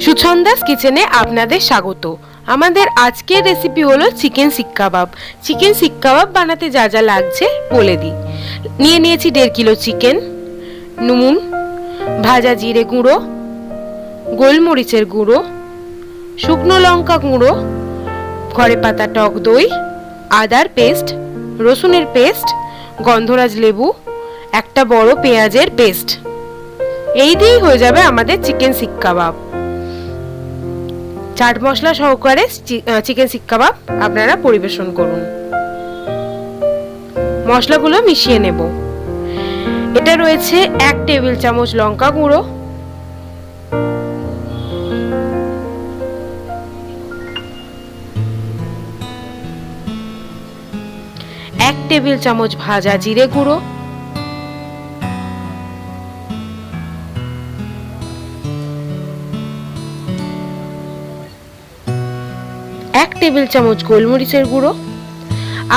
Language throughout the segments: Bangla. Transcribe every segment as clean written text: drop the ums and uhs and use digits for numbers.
সুচন্দাস কিচেনে আপনাদের স্বাগত। আমাদের আজকের রেসিপি হলো চিকেন শিক কাবাব। চিকেন শিক কাবাব বানাতে যা যা লাগছে বলে দিই। নিয়েছি 1.5 কিলো চিকেন, নুন, ভাজা জিরে গুঁড়ো, গোলমরিচের গুঁড়ো, শুকনো লঙ্কা গুঁড়ো, ঘরে পাতা টক দই, আদার পেস্ট, রসুনের পেস্ট, গন্ধরাজ লেবু, একটা বড় পেঁয়াজের পেস্ট। এই দিয়েই হয়ে যাবে আমাদের চিকেন শিক কাবাব। চাট মশলা সহকারে চিকেন শিক কাবাব আপনারা পরিবেশন করুন। মশলাগুলো মিশিয়ে নেব। এটা রয়েছে 1 টেবিল চামচ লঙ্কা গুঁড়ো, 1 টেবিল চামচ ভাজা জিরে গুঁড়ো, 1 টেবিল চামচ গোলমরিচের গুঁড়ো।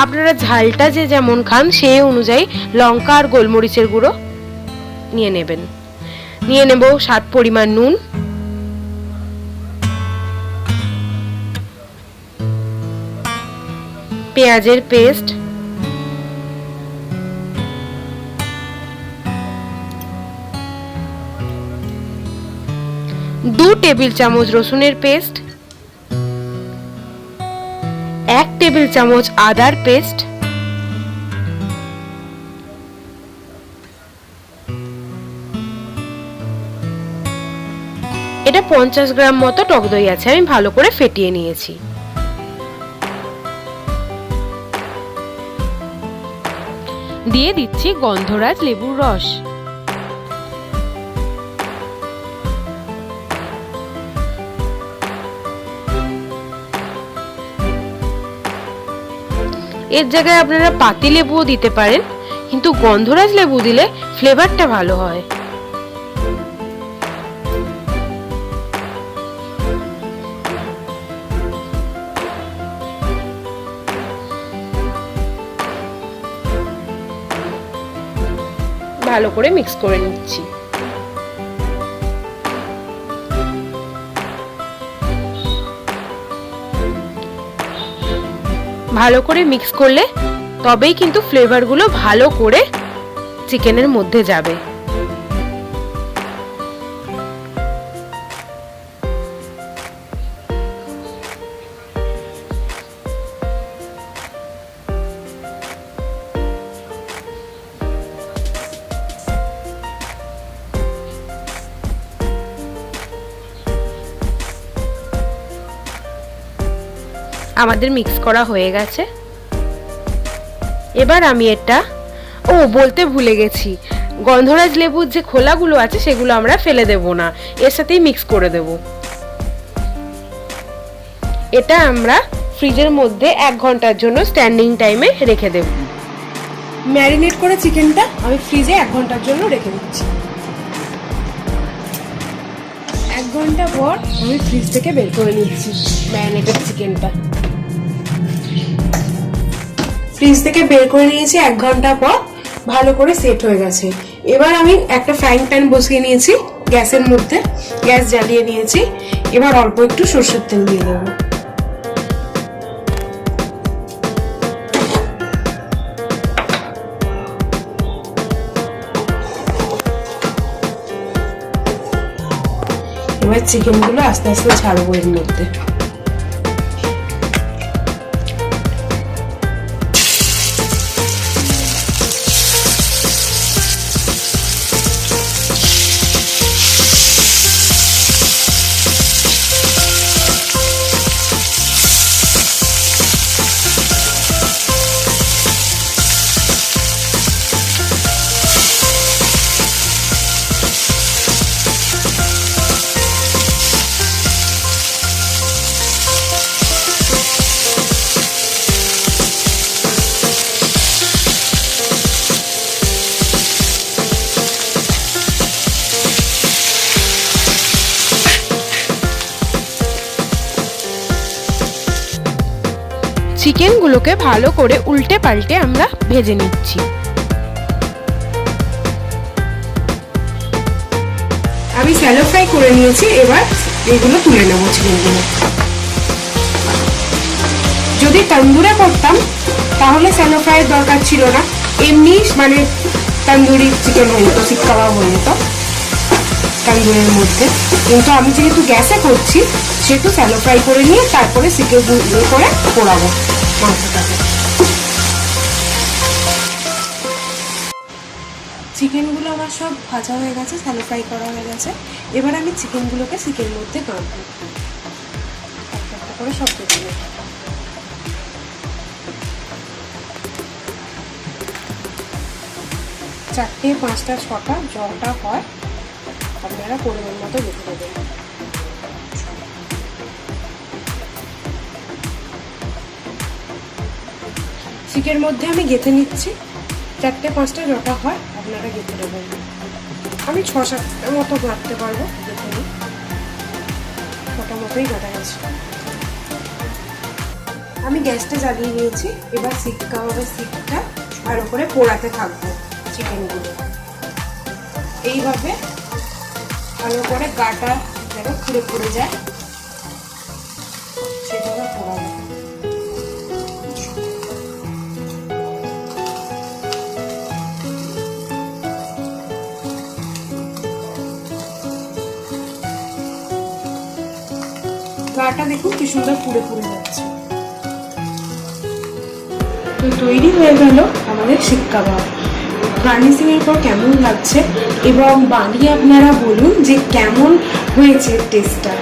আপনারা ঝালটা যে যেমন খান সেই অনুযায়ী লঙ্কা আর গোলমরিচের গুঁড়ো নিয়ে নেবেন। নিয়ে নেব স্বাদ পরিমাণ নুন, পেঁয়াজের পেস্ট, দু টেবিল চামচ রসুনের পেস্ট, 1 টেবিল চামচ আদার পেস্ট, এটা 50 গ্রাম মতো টক দই আছে, আমি ভালো করে ফেটিয়ে নিয়েছি। দিয়ে দিচ্ছি গন্ধরাজ লেবুর রস। এর জায়গায় আপনারা পাতি লেবুও দিতে পারেন, কিন্তু গন্ধরাজ লেবু দিলে ফ্লেভারটা ভালো হয়। ভালো করে মিক্স করে নিচ্ছি। ভালো করে মিক্স করলে তবেই কিন্তু ফ্লেভারগুলো ভালো করে চিকেনের মধ্যে যাবে। আমাদের মিক্স করা হয়ে গেছে। এবার আমি এটা বলতে ভুলে গেছি, গন্ধরাজ লেবুর যে খোলাগুলো আছে সেগুলো আমরা ফেলে দেব না, এর সাথেই মিক্স করে দেব। এটা আমরা ফ্রিজের মধ্যে 1 ঘন্টার জন্য স্ট্যান্ডিং টাইমে রেখে দেব। ম্যারিনেট করে চিকেনটা আমি ফ্রিজে 1 ঘন্টার জন্য রেখে দিচ্ছি। 1 ঘন্টা পর আমি ফ্রিজ থেকে বের করে নিচ্ছি ম্যারিনেটেড চিকেনটা। ফ্রিজ থেকে বের করে নিয়েছি 1 ঘন্টা পর, ভালো করে সেট হয়ে গেছে। এবার আমি একটা ফ্রাইং প্যান বসিয়ে নিয়েছি গ্যাসের মধ্যে, গ্যাস জ্বালিয়ে নিয়েছি। এবার অল্প একটু সরষের তেল দিয়ে দেবো। এবার চিকেনগুলো আস্তে আস্তে ছাড়বো এর মধ্যে। চিকেনগুলোকে ভালো করে উল্টে পাল্টে আমরা ভেজে নিচ্ছি। আমি শ্যালো ফ্রাই করে নিয়েছি। এবার এইগুলো তুলে নেবো চিকেনগুলো। যদি তন্দুরে করতাম তাহলে স্যালো ফ্রাইয়ের দরকার ছিল না, এমনি মানে তন্দুরি চিকেন হয়ে যেত, শিক কাবাব হয়ে যেত তন্দুরের মধ্যে। কিন্তু আমি যেহেতু গ্যাসে করছি সেহেতু স্যালো ফ্রাই করে নিয়ে তারপরে শিকে করে পোড়াবো মাংসটাকে। চিকেনগুলো আমার সব ভাজা হয়ে গেছে, স্যালো ফ্রাই করা হয়ে গেছে। এবার আমি চিকেনগুলোকে শিকের মধ্যে কাটবো, একটা একটা করে সব দিয়ে দেবো। 4টে 5টা 6টা জলটা হয় আপনারা পরিমাণ মতো রেখে দেবেন। শিকের মধ্যে আমি গেঁথে নিচ্ছি, 4টে 5টা যটা হয় আপনারা গেঁথে দেবেন। আমি 6-7টা মতো গাঁথতে পারবো, গেঁথে নিই, 6টা মতোই গাঁথা গেছে। আমি গ্যাসটা জ্বালিয়ে নিয়েছি, এবার শিক কাবাবের শিকটা ভালো করে পোড়াতে থাকবো চিকেনগুলো। এইভাবে ভালো করে গাটা যেন খুঁড়ে খুঁড়ে যায় সেভাবে পোড়াবো। গাটা দেখুন কি সুন্দর পুড়ে পুড়ে যাচ্ছে। তো তৈরি হয়ে গেল আমাদের শিক কাবাব। গার্নিশিং এর পর কেমন লাগছে এবং বানিয়ে আপনারা বলুন যে কেমন হয়েছে টেস্টটা।